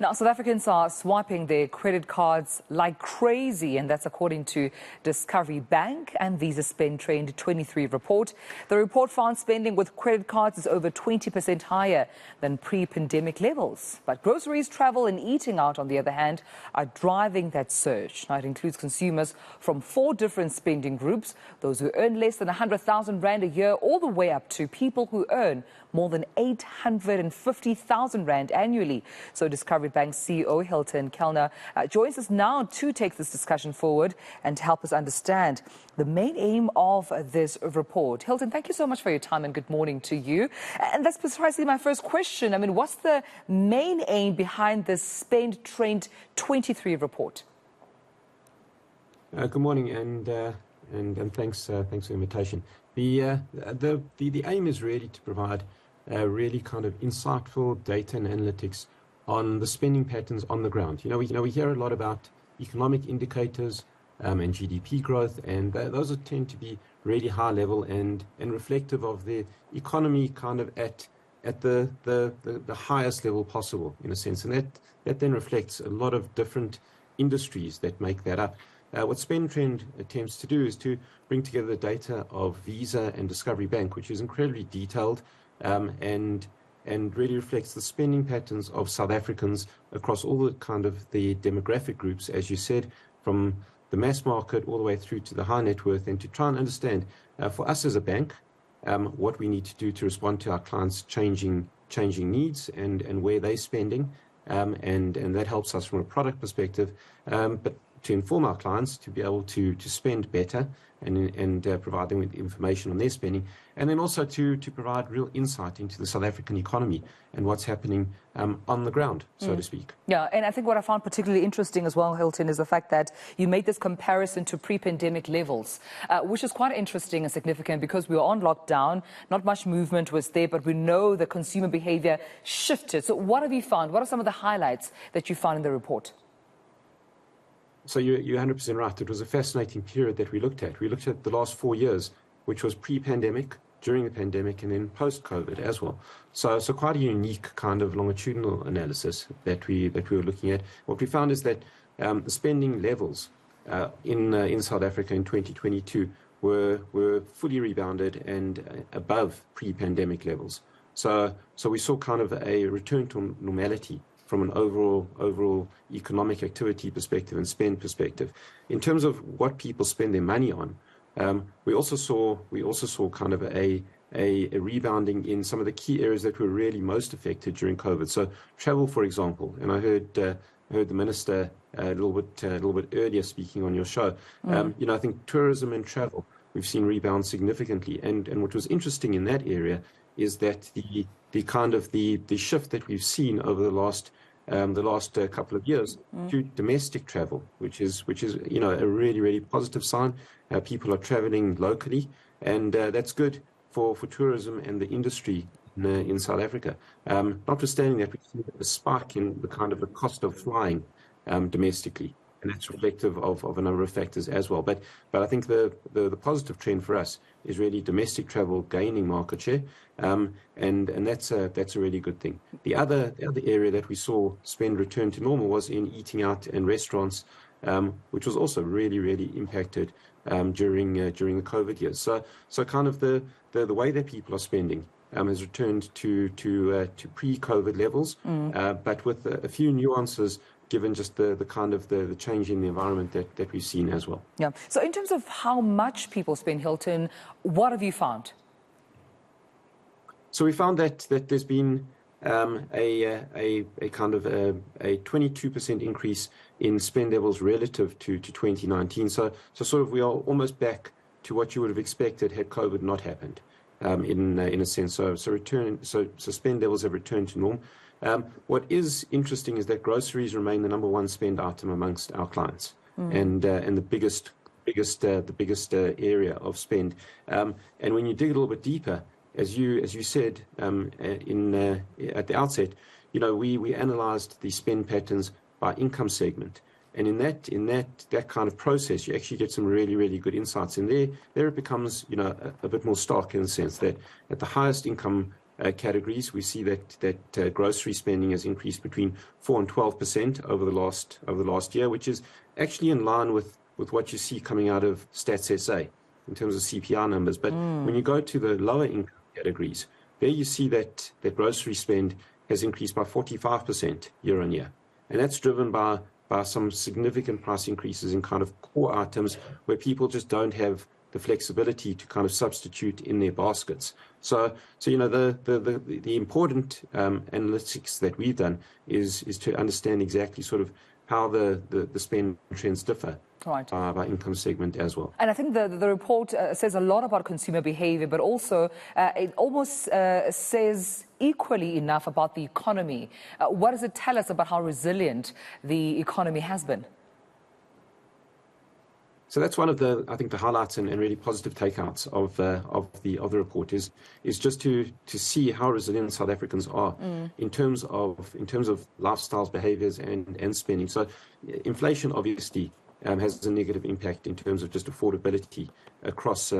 Now, South Africans are swiping their credit cards like crazy, and that's according to Discovery Bank and Visa Spend Trend 23 report. The report found spending with credit cards is over 20% higher than pre-pandemic levels. But groceries, travel and eating out, on the other hand, are driving that surge. Now, it includes consumers from 4 different spending groups: those who earn less than 100,000 Rand a year, all the way up to people who earn more than 850,000 Rand annually. So Discovery Bank CEO Hylton Kallner joins us now to take this discussion forward and help us understand the main aim of this report. Hylton, thank you so much for your time and good morning to you. And that's precisely my first question. I mean, what's the main aim behind this Spend Trend 23 report? Good morning, and thanks for the invitation. The aim is really to provide really kind of insightful data and analytics on the spending patterns on the ground. We hear a lot about economic indicators and GDP growth, and those tend to be really high level and reflective of the economy kind of at the highest level possible, in a sense, and that then reflects a lot of different industries that make that up. What Spend Trend attempts to do is to bring together the data of Visa and Discovery Bank, which is incredibly detailed and really reflects the spending patterns of South Africans across all the kind of the demographic groups, as you said, from the mass market all the way through to the high net worth, and to try and understand for us as a bank what we need to do to respond to our clients' changing needs and where they're spending, and that helps us from a product perspective, but to inform our clients to be able to spend better and provide them with information on their spending, and then also to provide real insight into the South African economy and what's happening on the ground, so to speak. Yeah, and I think what I found particularly interesting as well, Hylton, is the fact that you made this comparison to pre-pandemic levels, which is quite interesting and significant because we were on lockdown, not much movement was there, but we know the consumer behavior shifted. So what have you found? What are some of the highlights that you found in the report? So you're 100% right. It was a fascinating period that we looked at. We looked at the last 4 years, which was pre-pandemic, during the pandemic, and then post-COVID as well. So quite a unique kind of longitudinal analysis that we were looking at. What we found is that the spending levels in South Africa in 2022 were fully rebounded and above pre-pandemic levels. So we saw kind of a return to normality from an overall economic activity perspective and spend perspective. In terms of what people spend their money on, we also saw kind of a rebounding in some of the key areas that were really most affected during COVID. So travel, for example, and I heard the minister a little bit earlier speaking on your show. I think tourism and travel we've seen rebound significantly, and what was interesting in that area is that the kind of the shift that we've seen over the last couple of years to domestic travel, which is a really positive sign. People are traveling locally, and that's good for tourism and the industry in South Africa. Notwithstanding that, we've seen a spike in the kind of the cost of flying domestically, and that's reflective of a number of factors as well. But I think the positive trend for us is really domestic travel gaining market share, and that's a really good thing. The other area that we saw spend return to normal was in eating out and restaurants, which was also really impacted during the COVID years. So kind of the way that people are spending has returned to pre-COVID levels, but with a few nuances, given just the kind of the change in the environment that we've seen as well. Yeah. So in terms of how much people spend, Hylton, what have you found? So we found that there's been a kind of a 22% increase in spend levels relative to 2019. So sort of we are almost back to what you would have expected had COVID not happened, in a sense. So spend levels have returned to norm. What is interesting is that groceries remain the number one spend item amongst our clients, and the biggest area of spend. And when you dig a little bit deeper, as you said at the outset, we analysed the spend patterns by income segment, and in that kind of process, you actually get some really good insights. And there it becomes a bit more stark in the sense that at the highest income categories. We see that grocery spending has increased between 4 and 12% over the last year, which is actually in line with what you see coming out of Stats SA in terms of CPI numbers. But when you go to the lower income categories, there you see that grocery spend has increased by 45% year on year. And that's driven by some significant price increases in kind of core items where people just don't have the flexibility to kind of substitute in their baskets. So the important analytics that we've done is to understand exactly sort of how the spend trends differ. Right. By income segment as well. And I think the report says a lot about consumer behavior, but also it almost says equally enough about the economy. What does it tell us about how resilient the economy has been? So that's one of the, I think, the highlights and really positive takeouts of the report is just to see how resilient South Africans are in terms of lifestyles, behaviors, and spending. So inflation obviously has a negative impact in terms of just affordability across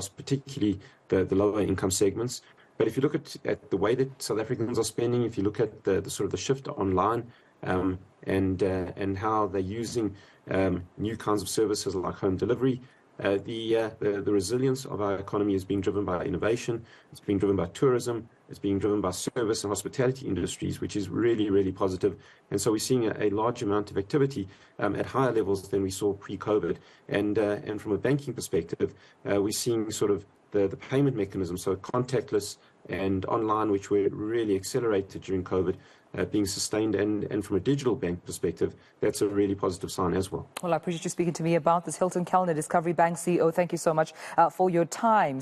particularly the lower income segments. But if you look at the way that South Africans are spending, if you look at the sort of the shift online and how they're using new kinds of services like home delivery, the resilience of our economy is being driven by innovation. It's being driven by tourism. It's being driven by service and hospitality industries, which is really, really positive. And so we're seeing a large amount of activity at higher levels than we saw pre-COVID. And from a banking perspective, we're seeing sort of the payment mechanism, so contactless and online, which were really accelerated during COVID, being sustained. And from a digital bank perspective, that's a really positive sign as well. Well, I appreciate you speaking to me about this. Hylton Kallner, Discovery Bank CEO, thank you so much for your time.